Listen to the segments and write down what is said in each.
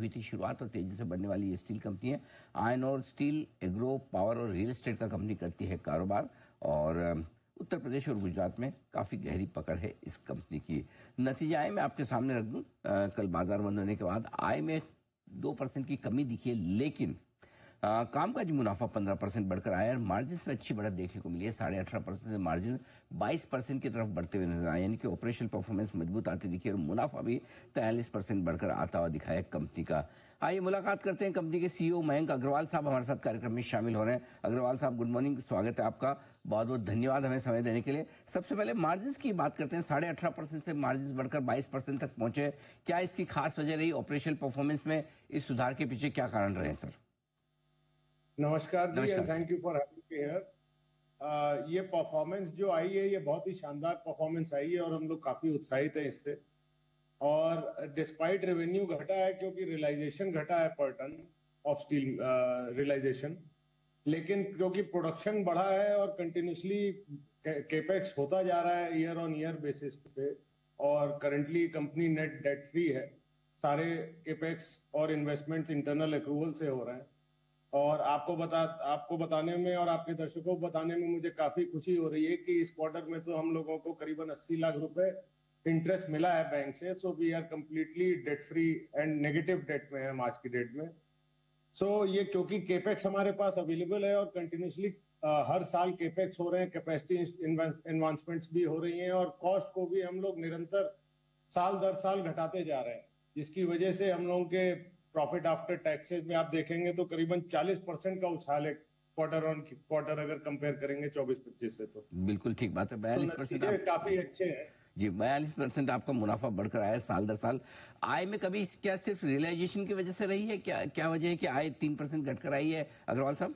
हुई थी शुरुआत और तेजी से बढ़ने वाली ये स्टील कंपनी है। आयरन और स्टील, एग्रो, पावर और रियल एस्टेट का कंपनी करती है कारोबार और उत्तर प्रदेश और गुजरात में काफ़ी गहरी पकड़ है इस कंपनी की। नतीजे आय मैं आपके सामने रख दूं। कल बाजार बंद होने के बाद आय में 2% की कमी दिखी है, लेकिन कामकाजी मुनाफा 15% बढ़कर आया है। मार्जिन में अच्छी बढ़त देखने को मिली है, 18.5% से मार्जिन 22% की तरफ बढ़ते हुए नजर आए, यानी कि ऑपरेशनल परफॉर्मेंस मजबूत आती दिखी और मुनाफा भी 43% बढ़कर आता हुआ दिखा है कंपनी का। आइए मुलाकात करते हैं कंपनी के सीईओ मयंक अग्रवाल साहब हमारे साथ कार्यक्रम में शामिल हो रहे हैं। अग्रवाल साहब, गुड मॉर्निंग, स्वागत है आपका, बहुत बहुत धन्यवाद हमें समय देने के लिए। सबसे पहले मार्जिन की बात करते हैं। 18.5% से मार्जिन बढ़कर 22% तक पहुंचे, क्या इसकी खास वजह रही? ऑपरेशनल परफॉर्मेंस में इस सुधार के पीछे क्या कारण रहे सर? नमस्कार जी, and thank you for having me here. ये परफॉर्मेंस जो आई है, ये बहुत ही शानदार परफॉर्मेंस आई है और हम लोग काफी उत्साहित हैं इससे। और डिस्पाइट रेवेन्यू घटा है क्योंकि रियलाइजेशन घटा है पर टन ऑफ स्टील रियलाइजेशन, लेकिन क्योंकि प्रोडक्शन बढ़ा है और कंटिन्यूसली केपेक्स होता जा रहा है ईयर ऑन ईयर बेसिस पे, और currently company net debt free है। सारे केपेक्स और इन्वेस्टमेंट्स इंटरनल अप्रूवल से हो रहे हैं। और आपको बताने में और आपके दर्शकों को बताने में मुझे काफी खुशी हो रही है कि इस क्वार्टर में तो हम लोगों को करीबन 80 लाख रुपए इंटरेस्ट मिला है बैंक से। So we are completely debt free and negative debt में है आज की डेट में। सो ये क्योंकि केपेक्स हमारे पास अवेलेबल है और कंटिन्यूसली हर साल केपेक्स हो रहे हैं, कैपेसिटी एनवांसमेंट्स भी हो रही हैं और कॉस्ट को भी हम लोग निरंतर साल दर साल घटाते जा रहे हैं, जिसकी वजह से हम लोगों के प्रॉफिट आफ्टर टैक्सेस में आप देखेंगे तो करीबन 40% का उछाल है क्वार्टर ऑन क्वार्टर अगर कंपेयर करेंगे 24-25 से। तो बिल्कुल ठीक बात है। 42% काफी अच्छे हैं जी। 42% आपका मुनाफा बढ़कर आया है साल दर साल। आय में कभी क्या सिर्फ रियलाइजेशन की वजह से रही है? क्या वजह है कि आय 3% घटकर आई है अग्रवाल साहब?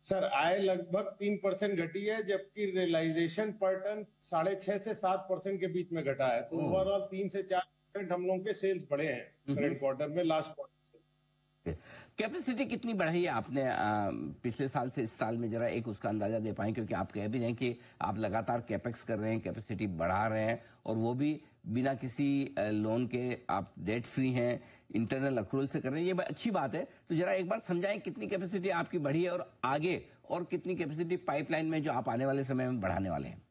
सर, आय लगभग 3% घटी है, जबकि रियलाइजेशन पर टन 6.5 से 7% के बीच में घटा है। तो ओवरऑल 3 से 4% हम लोगों के सेल्स बढ़े हैं करंट क्वार्टर में लास्ट क्वार्टर से। कैपेसिटी कितनी बढ़ाई है आपने पिछले साल से इस साल में? जरा एक उसका अंदाजा दे पाएं, क्योंकि आप कह भी रहे हैं कि आप लगातार कैपेक्स कर रहे हैं, कैपेसिटी बढ़ा रहे हैं और वो भी बिना किसी लोन के, आप डेट फ्री हैं, इंटरनल अक्रूवल से कर रहे हैं, ये अच्छी बात है। तो जरा एक बार समझाएं कितनी कैपेसिटी आपकी बढ़ी है और आगे और कितनी कैपेसिटी पाइपलाइन में जो आप आने वाले समय में बढ़ाने वाले हैं?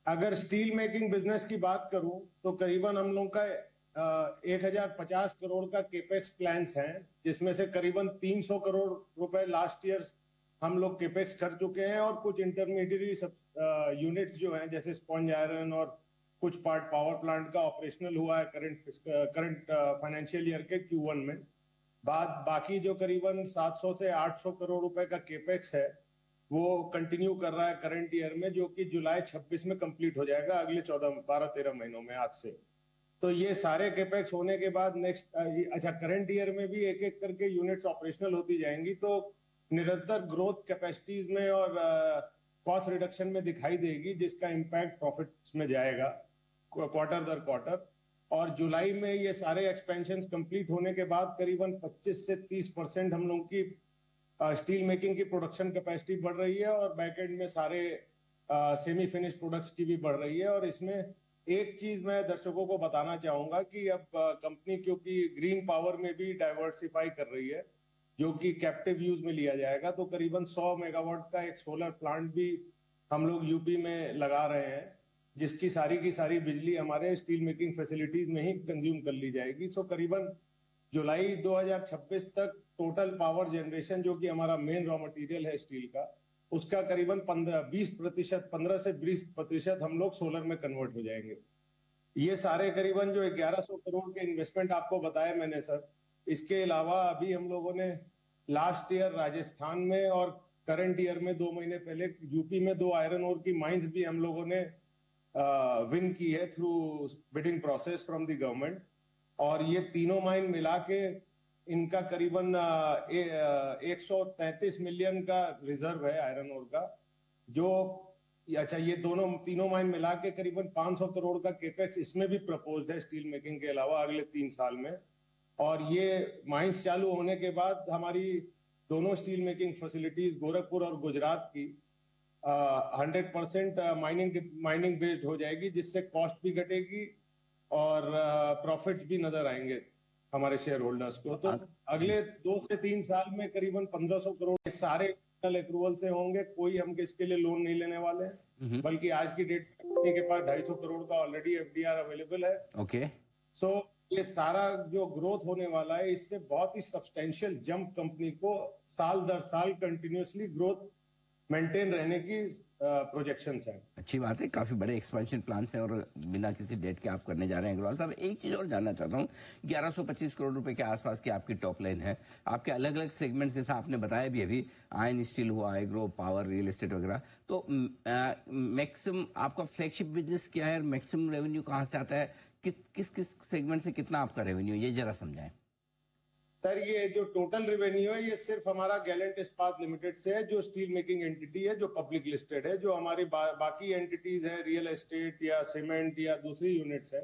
अगर स्टील मेकिंग बिजनेस की बात करूं तो करीबन हम लोग का 1050 करोड़ का केपेक्स प्लान्स हैं, जिसमें से करीबन 300 करोड़ रुपए लास्ट ईयर हम लोग केपेक्स कर चुके हैं और कुछ इंटरमीडिएटरी यूनिट्स जो हैं जैसे स्पॉन्ज आयरन और कुछ पार्ट पावर प्लांट का ऑपरेशनल हुआ है करंट फाइनेंशियल ईयर के Q1 में। बाकी जो करीबन 700 से 800 करोड़ रुपए का केपेक्स है वो कंटिन्यू कर रहा है करंट ईयर में, जो कि जुलाई 26 में कंप्लीट हो जाएगा, अगले 12-13 महीनों में आज से। तो ये सारे केपेक्स होने के बाद करंट ईयर में भी एक एक करके यूनिट्स ऑपरेशनल होती जाएंगी, तो निरंतर ग्रोथ कैपेसिटीज में और कॉस्ट रिडक्शन में दिखाई देगी, जिसका इम्पैक्ट प्रॉफिट्स में जाएगा क्वार्टर दर क्वार्टर। और जुलाई में ये सारे एक्सपेंशन कंप्लीट होने के बाद करीबन 25 से 30% हम लोग की स्टील मेकिंग की प्रोडक्शन कैपेसिटी बढ़ रही है और बैकएंड में सारे सेमी फिनिश प्रोडक्ट्स की भी बढ़ रही है। और इसमें एक चीज मैं दर्शकों को बताना चाहूंगा कि अब कंपनी क्योंकि ग्रीन पावर में भी डाइवर्सिफाई कर रही है, जो कि कैप्टिव यूज में लिया जाएगा, तो करीबन 100 मेगावाट का एक सोलर प्लांट भी हम लोग यूपी में लगा रहे हैं, जिसकी सारी की सारी बिजली हमारे स्टील मेकिंग फैसिलिटीज में ही कंज्यूम कर ली जाएगी। सो करीबन जुलाई 2026 तक टोटल पावर जनरेशन, जो कि हमारा मेन रॉ मटेरियल है स्टील का, उसका करीबन 15 से 20% हम लोग सोलर में कन्वर्ट हो जाएंगे। ये सारे करीबन जो 1100 करोड़ के इन्वेस्टमेंट आपको बताया मैंने सर, इसके अलावा अभी हम लोगों ने लास्ट ईयर राजस्थान में और करंट ईयर में 2 महीने पहले यूपी में 2 आयरन ओर की माइंस भी हम लोगों ने विन की है through bidding process from the government. और ये तीनों माइन मिला के इनका करीबन 133 मिलियन का रिजर्व है आयरन ओर का, जो ये तीनों माइन मिला के करीबन 500 करोड़ का केपेक्स इसमें भी प्रपोज्ड है स्टील मेकिंग के अलावा अगले 3 साल में। और ये माइंस चालू होने के बाद हमारी दोनों स्टील मेकिंग फैसिलिटीज गोरखपुर और गुजरात की 100% माइनिंग बेस्ड हो जाएगी, जिससे कॉस्ट भी घटेगी और प्रॉफिट्स भी नजर आएंगे। हमारे शेयर होल्डर्स को। तो अग- अगले 2 से 3 साल में करीबन 1500 करोड़ के सारे इंटरनल एक्रूवल से होंगे। कोई हम इसके लिए लोन नहीं लेने वाले हैं, हम्म, बल्कि आज की डेट में कंपनी के पास 250 करोड़ का ऑलरेडी एफडीआर अवेलेबल है। ओके। सो ये सारा जो ग्रोथ होने वाला है, इससे बहुत ही सब्सटेंशियल जंप कंपनी को साल दर साल कंटिन्यूअसली ग्रोथ मेंटेन रहने की प्रोजेक्शंस हैं। अच्छी बात है, काफी बड़े एक्सपेंशन प्लान्स हैं और बिना किसी डेट के आप करने जा रहे हैं। अग्रवाल साहब, एक चीज और जानना चाहता हूँ, 1125 करोड़ रुपए के आसपास की आपकी टॉप लाइन है। आपके अलग अलग सेगमेंट जैसा आपने बताया भी अभी, आयन स्टील हुआ, एग्रो, पावर, रियल एस्टेट वगैरह, तो मैक्सिमम आपका फ्लैगशिप बिजनेस क्या है? मैक्सिमम रेवेन्यू कहाँ से आता है? किस किस सेगमेंट से कितना आपका रेवेन्यू, ये जरा समझाएं। सर, ये जो टोटल रेवेन्यू है, ये सिर्फ हमारा गैलेंट इस्पात लिमिटेड से है, जो स्टील मेकिंग एंटिटी है, जो पब्लिक लिस्टेड है। जो हमारी बाकी एंटिटीज है, रियल एस्टेट या सीमेंट या दूसरी यूनिट्स है,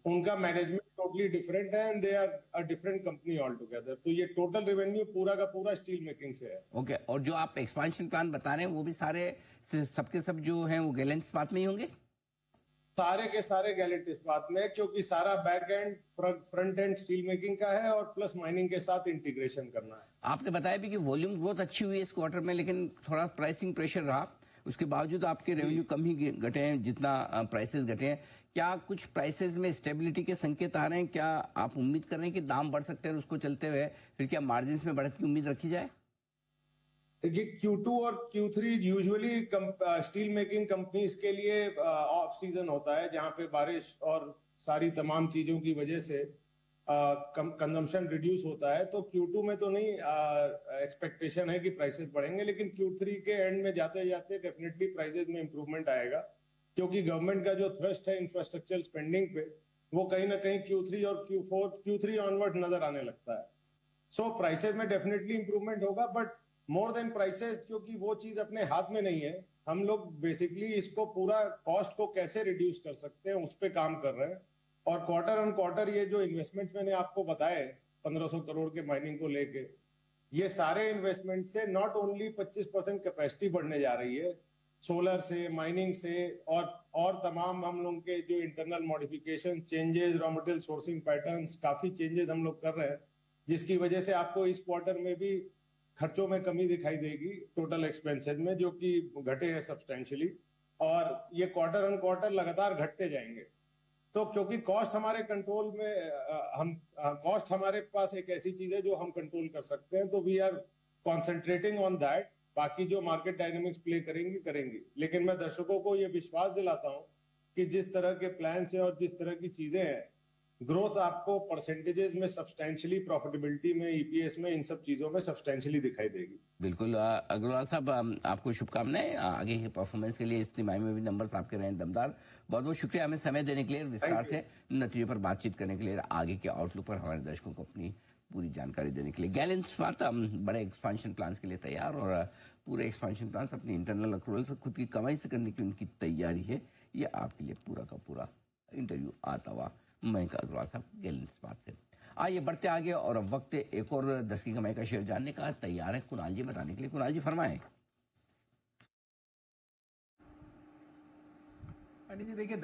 उनका मैनेजमेंट टोटली डिफरेंट है and they are a different company altogether. तो ये टोटल रेवेन्यू पूरा का पूरा स्टील मेकिंग से है। ओके, और जो आप एक्सपांशन प्लान बता रहे हैं वो भी सारे सबके सब जो हैं वो गैलेंट इस्पात में ही होंगे? सारे के सारे गैलेंट इस्पात में, क्योंकि सारा back and front end steel making का है और प्लस माइनिंग के साथ इंटीग्रेशन करना है। आपने बताया भी कि वॉल्यूम ग्रोथ अच्छी हुई है इस क्वार्टर में, लेकिन थोड़ा प्राइसिंग प्रेशर रहा, उसके बावजूद आपके रेवेन्यू कम ही घटे हैं जितना प्राइसेस घटे हैं। क्या कुछ प्राइसेस में स्टेबिलिटी के संकेत आ रहे हैं? क्या आप उम्मीद कर रहे हैं कि दाम बढ़ सकते हैं उसको चलते हुए? फिर क्या मार्जिन में बढ़त की उम्मीद रखी जाए? देखिए, Q2 और Q3 usually steel making companies के लिए ऑफ सीजन होता है, जहां पे बारिश और सारी तमाम चीजों की वजह से कंजम्पशन रिड्यूस होता है। तो Q2 में तो नहीं एक्सपेक्टेशन है कि प्राइसेस बढ़ेंगे, लेकिन Q3 के एंड में जाते जाते डेफिनेटली प्राइसेस में इंप्रूवमेंट आएगा, क्योंकि गवर्नमेंट का जो थ्रस्ट है इंफ्रास्ट्रक्चर स्पेंडिंग पे, वो कहीं ना कहीं Q3 और Q3 ऑनवर्ड नजर आने लगता है। सो प्राइसेस में डेफिनेटली इंप्रूवमेंट होगा, बट मोर देन प्राइसेस, क्योंकि वो चीज अपने हाथ में नहीं है। हम लोग बेसिकली इसको पूरा कॉस्ट को कैसे रिड्यूस कर सकते हैं उस पर काम कर रहे हैं। और क्वार्टर ऑन क्वार्टर ये जो इन्वेस्टमेंट मैंने आपको बताए 1500 करोड़ के माइनिंग को लेके, ये सारे इन्वेस्टमेंट से नॉट ओनली 25% कैपेसिटी बढ़ने जा रही है, सोलर से, माइनिंग से, और तमाम हम लोग के जो internal modification, changes, raw material sourcing patterns, काफी चेंजेस हम लोग कर रहे हैं, जिसकी वजह से आपको इस क्वार्टर में भी खर्चों में कमी दिखाई देगी, टोटल एक्सपेंसेस में, जो कि घटे हैं सब्सटेंशियली। और ये क्वार्टर ऑन क्वार्टर लगातार घटते जाएंगे। तो क्योंकि कॉस्ट हमारे कंट्रोल में, हम कॉस्ट हमारे पास एक ऐसी चीज है जो हम कंट्रोल कर सकते हैं, तो we are concentrating on that. बाकी जो मार्केट डायनेमिक्स प्ले करेंगी करेंगी, लेकिन मैं दर्शकों को ये विश्वास दिलाता हूं कि जिस तरह के प्लान है और जिस तरह की चीजें हैं, ग्रोथ आपको परसेंटेजेस में सब्सटेंशियली, प्रॉफिटेबिलिटी में, ईपीएस में, इन सब चीजों में सब्सटेंशियली दिखाई देगी। बिल्कुल। अग्रवाल साहब, आपको शुभकामनाएं आगे के परफॉर्मेंस के लिए। इस तिमाही में भी नंबर्स आपके रहे दमदार। बहुत बहुत शुक्रिया हमें समय देने के लिए, विस्तार से नतीजों पर बातचीत करने के लिए, आगे के आउटलुक पर हमारे दर्शकों को अपनी पूरी जानकारी देने के लिए। गैलेंट इस्पात बड़े एक्सपांशन प्लान्स के लिए तैयार, और पूरे एक्सपांशन प्लान्स अपनी इंटरनल अक्रूवल से, खुद की कमाई से करने की उनकी तैयारी है। ये आपके लिए पूरा का पूरा इंटरव्यू आता हुआ मयंक अग्रवाल साहब, गैलेंट इस्पात से। आइए बढ़ते आगे, और अब वक्त है एक और 10 की कमाई का शेयर जानने का। तैयार है कुणाल जी बताने के लिए। कुणाल जी फरमाएं। जी देखिए